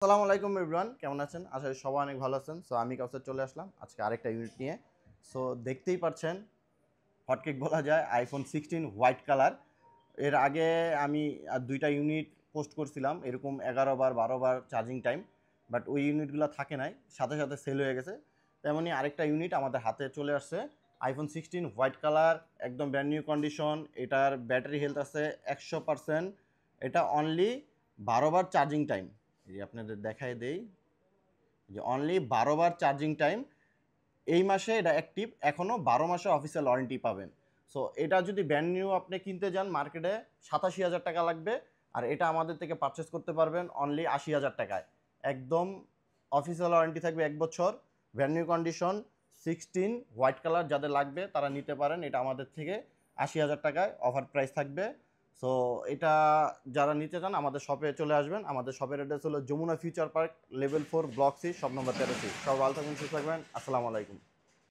আসসালামু আলাইকুম এভরিওয়ান, কেমন আছেন? আশা করি সবাই অনেক ভালো আছেন। সো আমি কাউসার চলে আসলাম আজকে আরেকটা ইউনিট নিয়ে। সো দেখতেই পাচ্ছেন হটকেক বলা যায় আইফোন 16 হোয়াইট কালার। এর আগে আমি দুইটা ইউনিট পোস্ট করছিলাম এরকম 11 বার 12 বার চার্জিং টাইম, বাট ওই ইউনিটগুলো থাকে নাই, সাথে সাথে সেল হয়ে গেছে। তেমনই আরেকটা ইউনিট আমাদের হাতে চলে আসছে আইফোন 16 হোয়াইট কালার, একদম ব্র্যান্ড নিউ কন্ডিশন। এটার ব্যাটারি হেলথ আছে 100%। এটা অনলি 12 বার চার্জিং টাইম। এই আপনাদের দেখায় দেই যে অনলি 12 বার চার্জিং টাইম। এই মাসে এটা অ্যাক্টিভ, এখনও 12 মাসে অফিসিয়াল ওয়ারেন্টি পাবেন। সো এটা যদি ব্র্যান্ড নিউ আপনি কিনতে যান মার্কেটে 87,000 টাকা লাগবে, আর এটা আমাদের থেকে পারচেস করতে পারবেন অনলি 80,000 টাকায়। একদম অফিসিয়াল ওয়ারেন্টি থাকবে 1 বছর, brand new condition. 16 white colour যাদের লাগবে তারা নিতে পারেন, এটা আমাদের থেকে 80,000 টাকায় অফার প্রাইস থাকবে। সো এটা যারা নিতে চান আমাদের শপে চলে আসবেন। আমাদের শপের অ্যাড্রেস হলো Jamuna future park, level 4, block C, shop number 13। সব ভালো থাকবেন, সুস্থ থাকবেন। আসসালামু আলাইকুম।